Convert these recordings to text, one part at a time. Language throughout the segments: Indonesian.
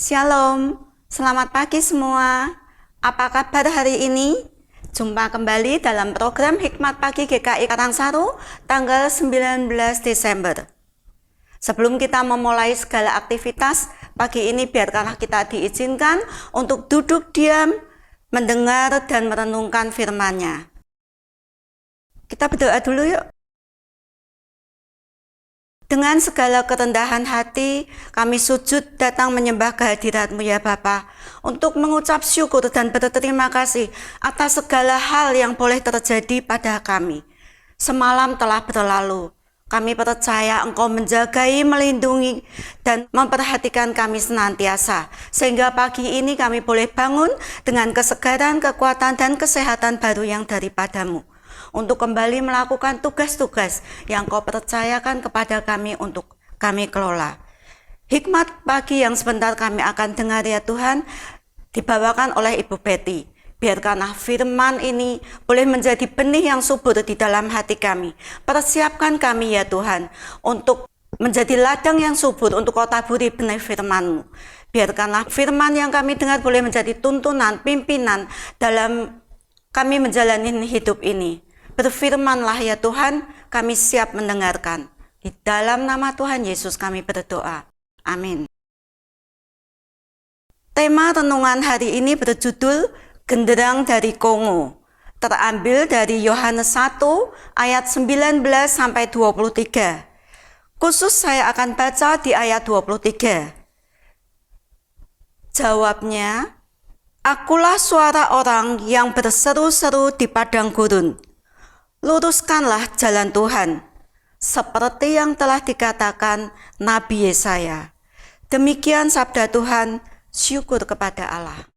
Shalom, selamat pagi semua. Apa kabar hari ini? Jumpa kembali dalam program Hikmat Pagi GKI Karangsaru tanggal 19 Desember. Sebelum kita memulai segala aktivitas, pagi ini biarkanlah kita diizinkan untuk duduk diam, mendengar dan merenungkan firman-Nya. Kita berdoa dulu yuk. Dengan segala kerendahan hati, kami sujud datang menyembah kehadirat-Mu ya Bapa, untuk mengucap syukur dan berterima kasih atas segala hal yang boleh terjadi pada kami. Semalam telah berlalu, kami percaya Engkau menjagai, melindungi, dan memperhatikan kami senantiasa, sehingga pagi ini kami boleh bangun dengan kesegaran, kekuatan, dan kesehatan baru yang daripada-Mu, untuk kembali melakukan tugas-tugas yang Kau percayakan kepada kami untuk kami kelola. Hikmat pagi yang sebentar kami akan dengar ya Tuhan, dibawakan oleh Ibu Betty. Biarkanlah firman ini boleh menjadi benih yang subur di dalam hati kami. Persiapkan kami ya Tuhan, untuk menjadi ladang yang subur untuk Kau taburi benih firman-Mu. Biarkanlah firman yang kami dengar boleh menjadi tuntunan, pimpinan dalam kami menjalani hidup ini. Berfirmanlah ya Tuhan, kami siap mendengarkan. Di dalam nama Tuhan Yesus kami berdoa. Amin. Tema renungan hari ini berjudul Genderang dari Kongo. Terambil dari Yohanes 1 ayat 19 sampai 23. Khusus saya akan baca di ayat 23. Jawabnya, "Akulah suara orang yang berseru-seru di padang gurun. Luruskanlah jalan Tuhan, seperti yang telah dikatakan Nabi Yesaya." Demikian sabda Tuhan, syukur kepada Allah.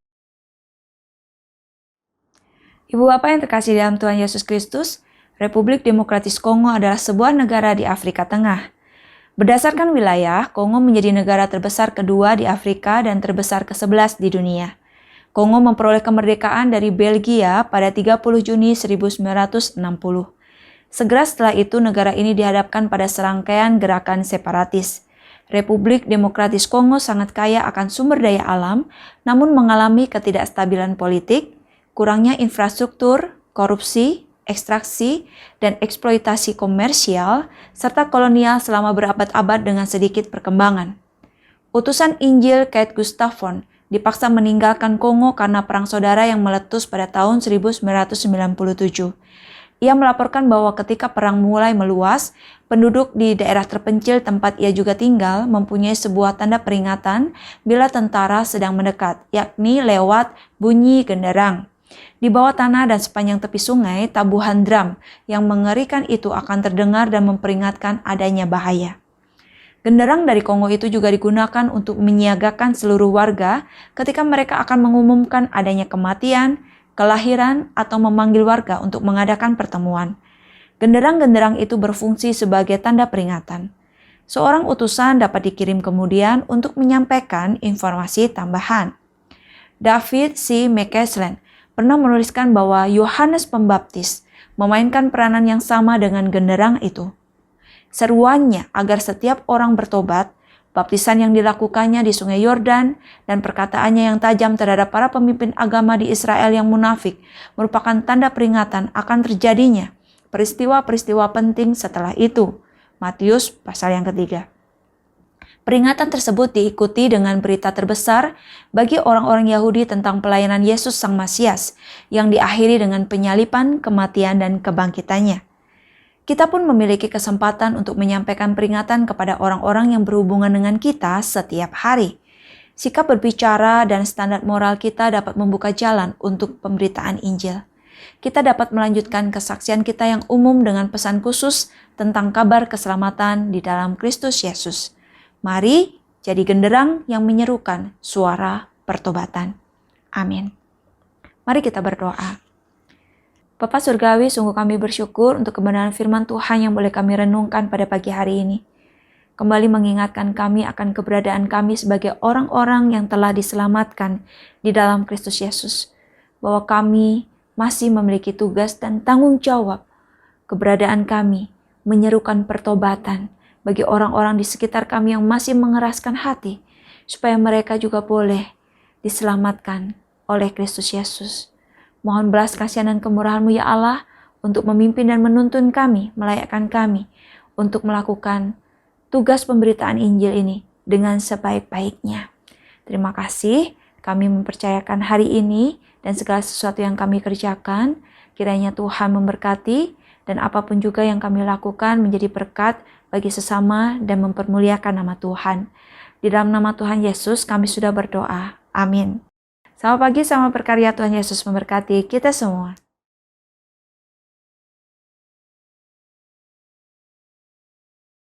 Ibu Bapak yang terkasih dalam Tuhan Yesus Kristus, Republik Demokratis Kongo adalah sebuah negara di Afrika Tengah. Berdasarkan wilayah, Kongo menjadi negara terbesar kedua di Afrika dan terbesar ke-11 di dunia. Kongo memperoleh kemerdekaan dari Belgia pada 30 Juni 1960. Segera setelah itu, negara ini dihadapkan pada serangkaian gerakan separatis. Republik Demokratis Kongo sangat kaya akan sumber daya alam, namun mengalami ketidakstabilan politik, kurangnya infrastruktur, korupsi, ekstraksi, dan eksploitasi komersial, serta kolonial selama berabad-abad dengan sedikit perkembangan. Utusan Injil Kate Gustafson dipaksa meninggalkan Kongo karena perang saudara yang meletus pada tahun 1997. Ia melaporkan bahwa ketika perang mulai meluas, penduduk di daerah terpencil tempat ia juga tinggal mempunyai sebuah tanda peringatan bila tentara sedang mendekat, yakni lewat bunyi genderang. Di bawah tanah dan sepanjang tepi sungai, tabuhan drum yang mengerikan itu akan terdengar dan memperingatkan adanya bahaya. Genderang dari Kongo itu juga digunakan untuk menyiagakan seluruh warga ketika mereka akan mengumumkan adanya kematian, kelahiran, atau memanggil warga untuk mengadakan pertemuan. Genderang-genderang itu berfungsi sebagai tanda peringatan. Seorang utusan dapat dikirim kemudian untuk menyampaikan informasi tambahan. David C. McCaslin pernah menuliskan bahwa Yohanes Pembaptis memainkan peranan yang sama dengan genderang itu. Seruannya agar setiap orang bertobat, baptisan yang dilakukannya di Sungai Yordan, dan perkataannya yang tajam terhadap para pemimpin agama di Israel yang munafik merupakan tanda peringatan akan terjadinya peristiwa-peristiwa penting setelah itu. Matius pasal yang 3. Peringatan tersebut diikuti dengan berita terbesar bagi orang-orang Yahudi tentang pelayanan Yesus Sang Masias yang diakhiri dengan penyaliban, kematian, dan kebangkitannya. Kita pun memiliki kesempatan untuk menyampaikan peringatan kepada orang-orang yang berhubungan dengan kita setiap hari. Sikap berbicara dan standar moral kita dapat membuka jalan untuk pemberitaan Injil. Kita dapat melanjutkan kesaksian kita yang umum dengan pesan khusus tentang kabar keselamatan di dalam Kristus Yesus. Mari jadi genderang yang menyerukan suara pertobatan. Amin. Mari kita berdoa. Bapa Surgawi, sungguh kami bersyukur untuk kebenaran firman Tuhan yang boleh kami renungkan pada pagi hari ini. Kembali mengingatkan kami akan keberadaan kami sebagai orang-orang yang telah diselamatkan di dalam Kristus Yesus. Bahwa kami masih memiliki tugas dan tanggung jawab. Keberadaan kami menyerukan pertobatan bagi orang-orang di sekitar kami yang masih mengeraskan hati. supaya mereka juga boleh diselamatkan oleh Kristus Yesus. Mohon belas kasihan dan kemurahan-Mu ya Allah, untuk memimpin dan menuntun kami, melayakkan kami, untuk melakukan tugas pemberitaan Injil ini dengan sebaik-baiknya. Terima kasih, kami mempercayakan hari ini dan segala sesuatu yang kami kerjakan. Kiranya Tuhan memberkati dan apapun juga yang kami lakukan menjadi berkat bagi sesama dan mempermuliakan nama Tuhan. Di dalam nama Tuhan Yesus kami sudah berdoa. Amin. Selamat pagi, selamat berkarya, Tuhan Yesus memberkati kita semua.